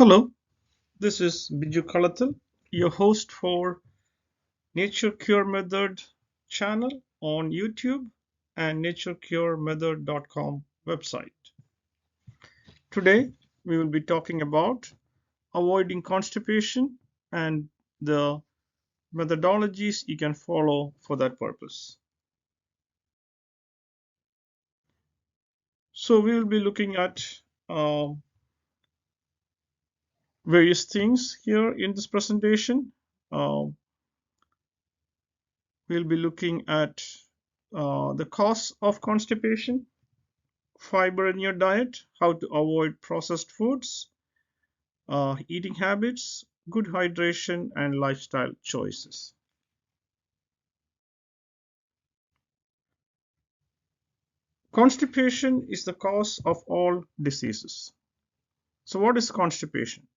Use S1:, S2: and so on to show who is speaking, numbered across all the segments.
S1: Hello, this is Biju Kalathil, your host for Nature Cure Method channel on YouTube and naturecuremethod.com website. Today, we will be talking about avoiding constipation and the methodologies you can follow for that purpose. So, we will be looking at um, various things here in this presentation. Um, we'll be looking at the cause of constipation, fiber in your diet, how to avoid processed foods, eating habits, good hydration, and lifestyle choices. Constipation is the cause of all diseases. So, what is constipation?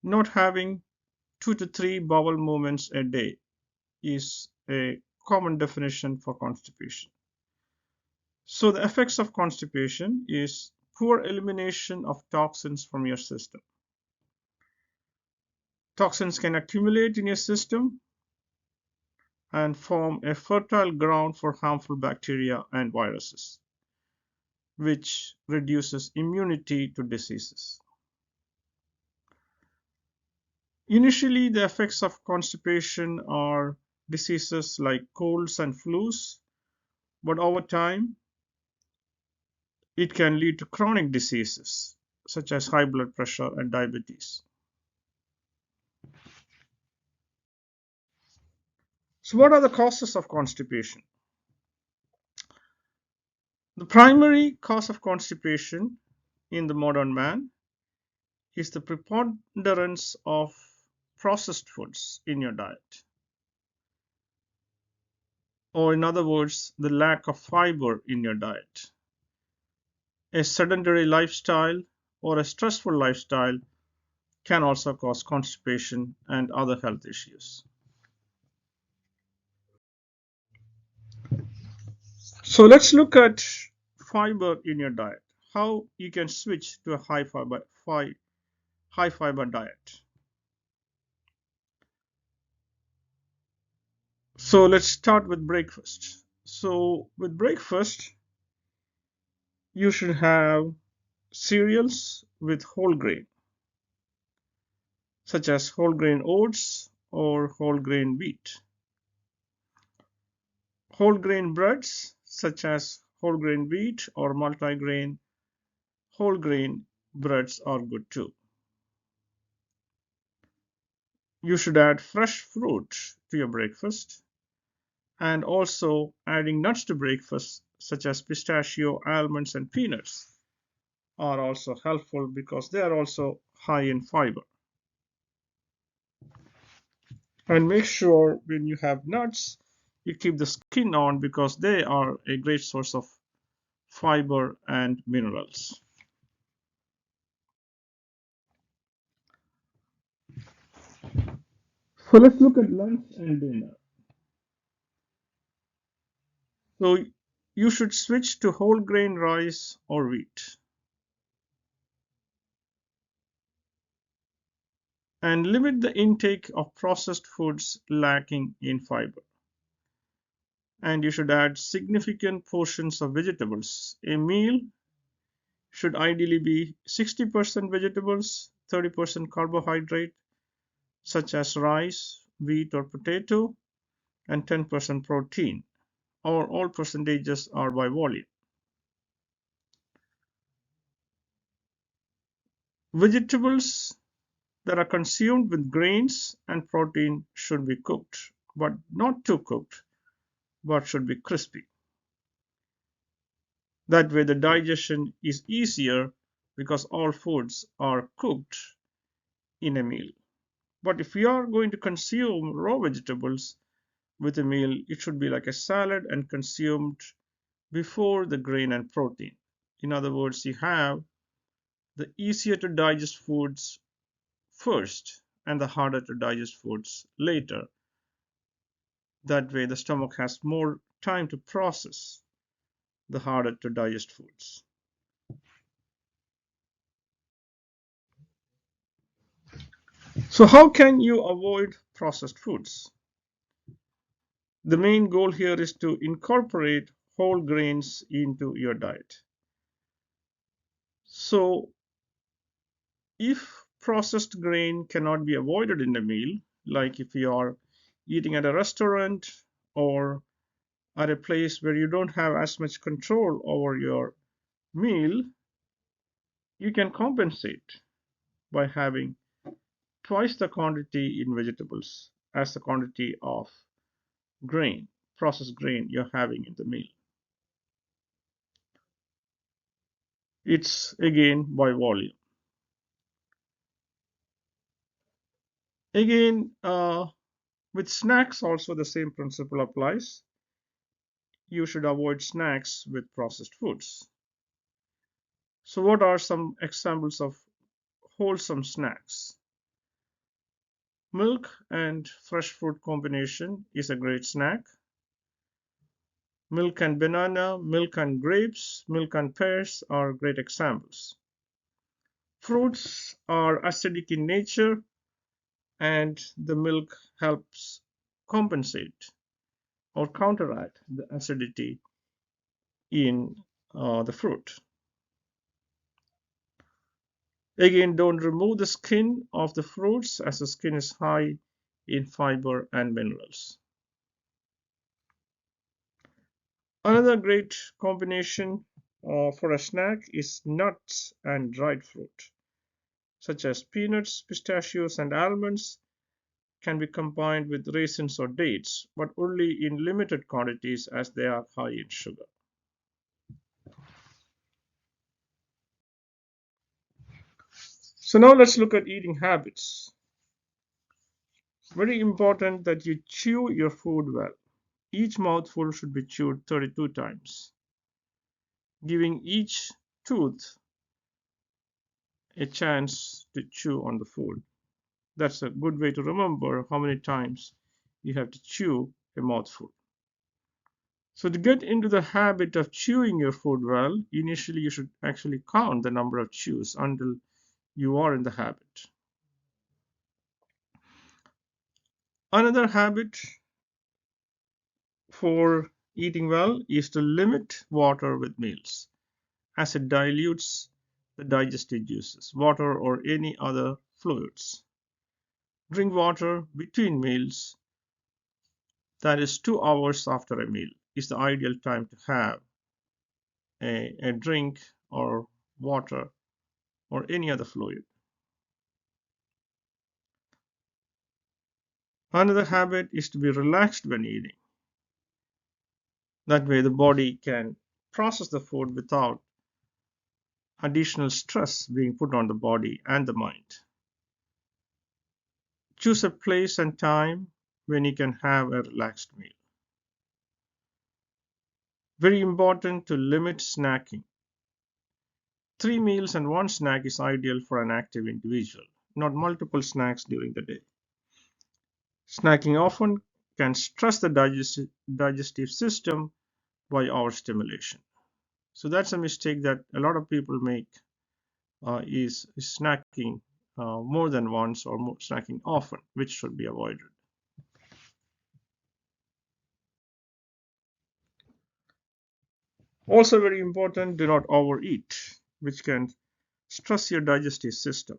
S1: Not having 2 to 3 bowel movements a day is a common definition for constipation. So, the effects of constipation is poor elimination of toxins from your system. Toxins can accumulate in your system and form a fertile ground for harmful bacteria and viruses, which reduces immunity to diseases. Initially, the effects of constipation are diseases like colds and flus, but over time, it can lead to chronic diseases such as high blood pressure and diabetes. So, what are the causes of constipation? The primary cause of constipation in the modern man is the preponderance of processed foods in your diet. Or, in other words, the lack of fiber in your diet. A sedentary lifestyle or a stressful lifestyle can also cause constipation and other health issues. So, let's look at fiber in your diet, how you can switch to a high fiber diet. So, let's start with breakfast. So, with breakfast, you should have cereals with whole grain, such as whole grain oats or whole grain wheat. Whole grain breads, such as whole grain wheat or multigrain whole grain breads, are good too. You should add fresh fruit to your breakfast, and also adding nuts to breakfast, such as pistachio, almonds, and peanuts, are also helpful because they are also high in fiber. And make sure when you have nuts, you keep the skin on because they are a great source of fiber and minerals. So let's look at lunch and dinner. So you should switch to whole grain rice or wheat and limit the intake of processed foods lacking in fiber. And you should add significant portions of vegetables. A meal should ideally be 60% vegetables, 30% carbohydrate, such as rice, wheat, or potato, and 10% protein, or all percentages are by volume. Vegetables that are consumed with grains and protein should be cooked, but not too cooked, but should be crispy. That way, the digestion is easier because all foods are cooked in a meal. But if you are going to consume raw vegetables with a meal, it should be like a salad and consumed before the grain and protein. In other words, you have the easier to digest foods first and the harder to digest foods later. That way, the stomach has more time to process the harder to digest foods. So how can you avoid processed foods? The main goal here is to incorporate whole grains into your diet. So if processed grain cannot be avoided in a meal, like if you are eating at a restaurant or at a place where you don't have as much control over your meal, you can compensate by having twice the quantity in vegetables as the quantity of grain, processed grain you're having in the meal. It's again by volume. Again, with snacks also the same principle applies. You should avoid snacks with processed foods. So what are some examples of wholesome snacks? Milk and fresh fruit combination is a great snack. Milk and banana, milk and grapes, milk and pears are great examples. Fruits are acidic in nature, and the milk helps compensate or counteract the acidity in the fruit. Again, don't remove the skin of the fruits as the skin is high in fiber and minerals. Another great combination for a snack is nuts and dried fruit, such as peanuts, pistachios, and almonds, can be combined with raisins or dates, but only in limited quantities as they are high in sugar. So now let's look at eating habits. Very important that you chew your food well. Each mouthful should be chewed 32 times, giving each tooth a chance to chew on the food. That's a good way to remember how many times you have to chew a mouthful. So to get into the habit of chewing your food well, initially you should actually count the number of chews until you are in the habit. Another habit for eating well is to limit water with meals, as it dilutes the digestive juices, water or any other fluids. Drink water between meals, that is 2 hours after a meal, is the ideal time to have a drink or water or any other fluid. Another habit is to be relaxed when eating. That way, the body can process the food without additional stress being put on the body and the mind. Choose a place and time when you can have a relaxed meal. Very important to limit snacking. 3 meals and 1 snack is ideal for an active individual, not multiple snacks during the day. Snacking often can stress the digestive system by overstimulation. So that's a mistake that a lot of people make, is snacking more than once or more, snacking often, which should be avoided. Also very important, do not overeat, which can stress your digestive system.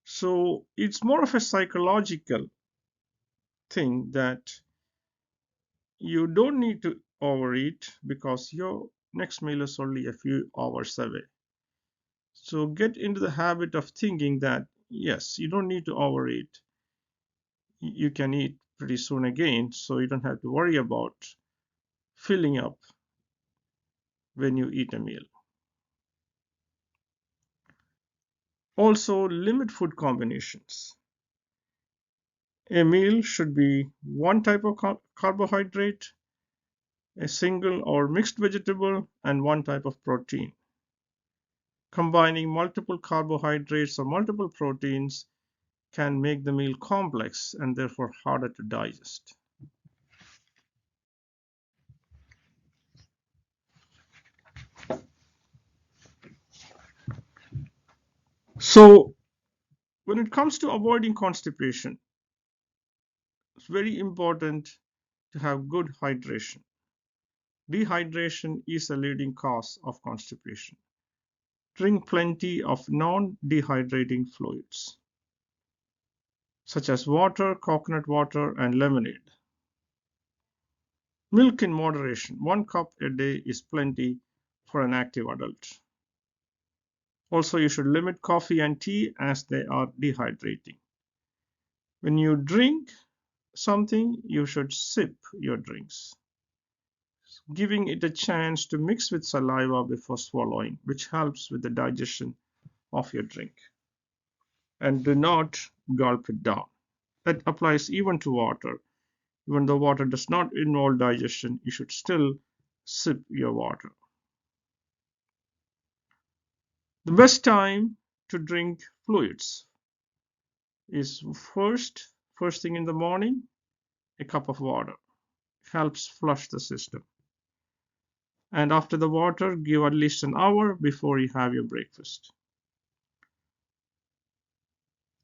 S1: So it's more of a psychological thing that you don't need to overeat because your next meal is only a few hours away. So get into the habit of thinking that yes, you don't need to overeat. You can eat pretty soon again, so you don't have to worry about filling up when you eat a meal. Also, limit food combinations. A meal should be one type of carbohydrate, a single or mixed vegetable, and one type of protein. Combining multiple carbohydrates or multiple proteins can make the meal complex and therefore harder to digest. So When it comes to avoiding constipation, it's very important to have good hydration. Dehydration is a leading cause of constipation. Drink plenty of non-dehydrating fluids, such as water, coconut water, and lemonade. Milk in moderation. 1 cup a day is plenty for an active adult. Also, you should limit coffee and tea as they are dehydrating. When you drink something, you should sip your drinks, giving it a chance to mix with saliva before swallowing, which helps with the digestion of your drink. And do not gulp it down. That applies even to water. Even though water does not involve digestion, you should still sip your water. The best time to drink fluids is first thing in the morning, a cup of water. Helps flush the system. And after the water, give at least an hour before you have your breakfast.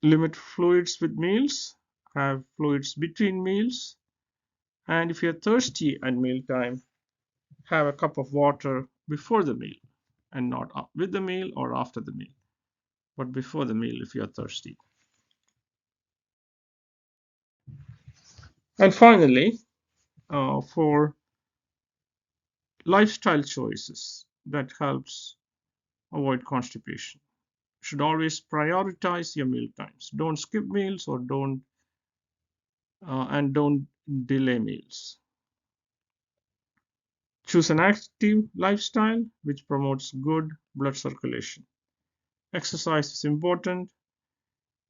S1: Limit fluids with meals, have fluids between meals, and if you're thirsty at mealtime, have a cup of water before the meal, and not with the meal or after the meal, but before the meal if you're thirsty. And finally, for lifestyle choices that helps avoid constipation. You should always prioritize your meal times. Don't skip meals or don't delay meals. Choose an active lifestyle which promotes good blood circulation. Exercise is important.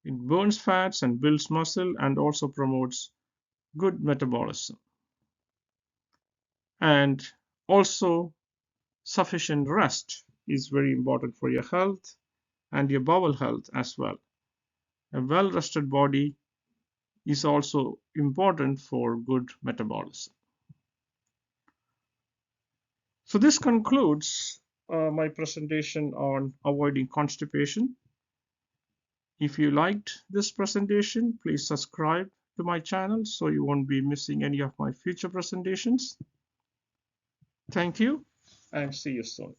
S1: It burns fats and builds muscle and also promotes good metabolism. And also, sufficient rest is very important for your health and your bowel health as well. A well rested body is also important for good metabolism. So this concludes my presentation on avoiding constipation. If you liked this presentation, please subscribe to my channel so you won't be missing any of my future presentations. Thank you and see you soon.